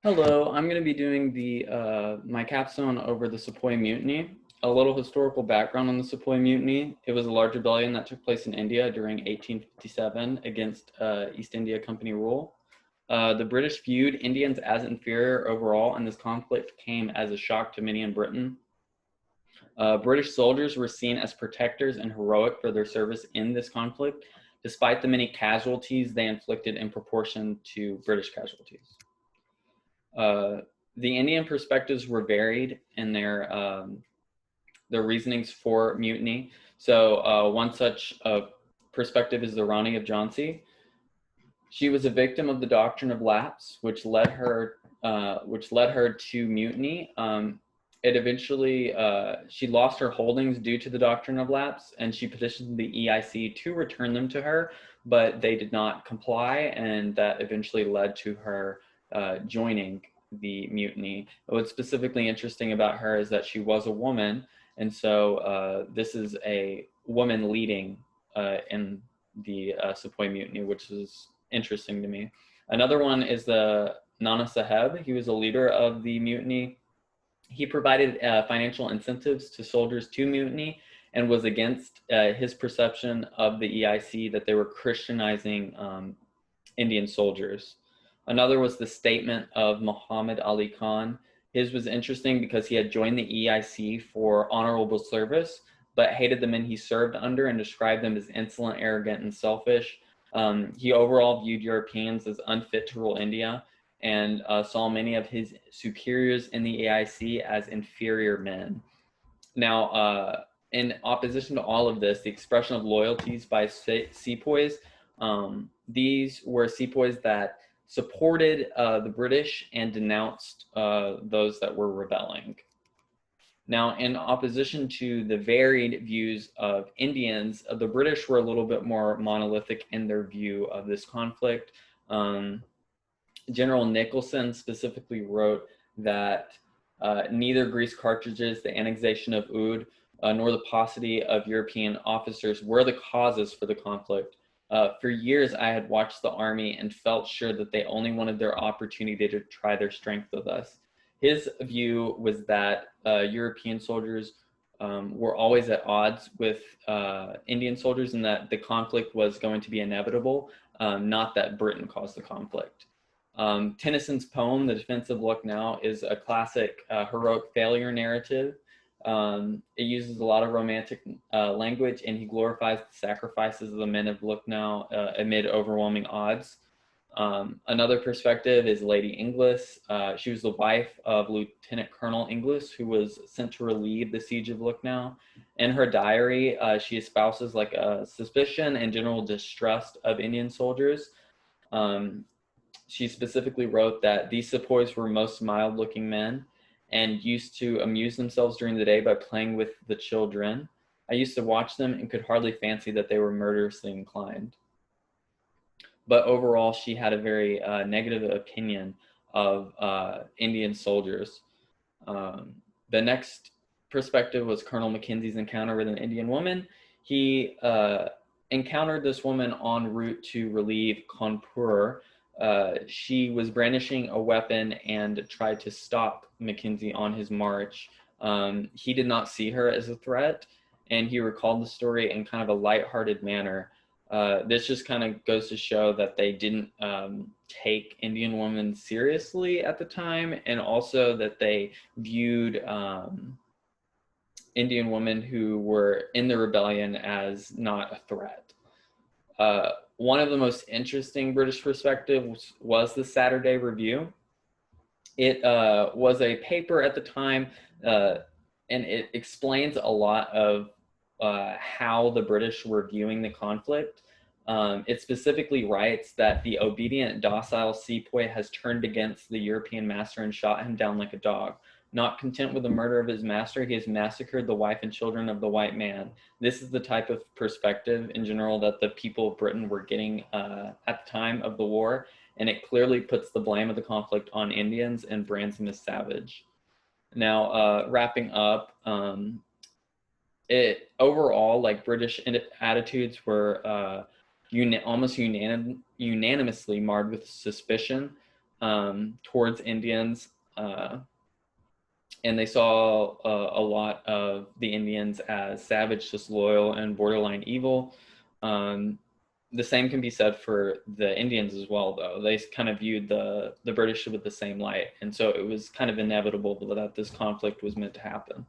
Hello, I'm going to be doing my capstone over the Sepoy Mutiny. A little historical background on the Sepoy Mutiny. It was a large rebellion that took place in India during 1857 against East India Company rule. The British viewed Indians as inferior overall, and this conflict came as a shock to many in Britain. British soldiers were seen as protectors and heroic for their service in this conflict, despite the many casualties they inflicted in proportion to British casualties. Uh, the Indian perspectives were varied in their reasonings for mutiny. So one such perspective is the Rani of Jhansi. She was a victim of the doctrine of lapse, which led her to mutiny. It eventually she lost her holdings due to the doctrine of lapse, and she petitioned the EIC to return them to her, but they did not comply, and that eventually led to her joining the mutiny. What's specifically interesting about her is that she was a woman, and so this is a woman leading in the Sepoy Mutiny, which is interesting to me. Another one is the Nana Saheb. He was a leader of the mutiny. He provided financial incentives to soldiers to mutiny and was against his perception of the EIC that they were Christianizing Indian soldiers. Another was the statement of Muhammad Ali Khan. His was interesting because he had joined the EIC for honorable service, but hated the men he served under and described them as insolent, arrogant, and selfish. He overall viewed Europeans as unfit to rule India and saw many of his superiors in the EIC as inferior men. Now, in opposition to all of this, the expression of loyalties by sepoys, these were sepoys that supported the British and denounced those that were rebelling. Now, in opposition to the varied views of Indians, the British were a little bit more monolithic in their view of this conflict. General Nicholson specifically wrote that neither grease cartridges, the annexation of Oud, nor the paucity of European officers were the causes for the conflict. For years, I had watched the army and felt sure that they only wanted their opportunity to try their strength with us. His view was that European soldiers were always at odds with Indian soldiers and that the conflict was going to be inevitable, not that Britain caused the conflict. Tennyson's poem, The Defense of Lucknow, is a classic heroic failure narrative. It uses a lot of romantic language, and he glorifies the sacrifices of the men of Lucknow amid overwhelming odds. Another perspective is Lady Inglis. She was the wife of Lieutenant Colonel Inglis, who was sent to relieve the siege of Lucknow. In her diary, she espouses like a suspicion and general distrust of Indian soldiers. She specifically wrote that these sepoys were most mild-looking men and used to amuse themselves during the day by playing with the children. I used to watch them and could hardly fancy that they were murderously inclined. But overall, she had a very negative opinion of Indian soldiers. The next perspective was Colonel Mackenzie's encounter with an Indian woman. He encountered this woman en route to relieve Kanpur. She was brandishing a weapon and tried to stop Mackenzie on his march. He did not see her as a threat, and he recalled the story in kind of a lighthearted manner. This just kind of goes to show that they didn't take Indian women seriously at the time, and also that they viewed Indian women who were in the rebellion as not a threat. One of the most interesting British perspectives was the Saturday Review. It was a paper at the time, and it explains a lot of how the British were viewing the conflict. It specifically writes that the obedient, docile sepoy has turned against the European master and shot him down like a dog. Not content with the murder of his master, he has massacred the wife and children of the white man. This is the type of perspective in general that the people of Britain were getting at the time of the war, and it clearly puts the blame of the conflict on Indians and brands them as savage. Now, wrapping up, it overall, like British attitudes were almost unanimously marred with suspicion. towards Indians. And they saw a lot of the Indians as savage, disloyal, and borderline evil. The same can be said for the Indians as well, though. They kind of viewed the British with the same light, and so it was kind of inevitable that this conflict was meant to happen.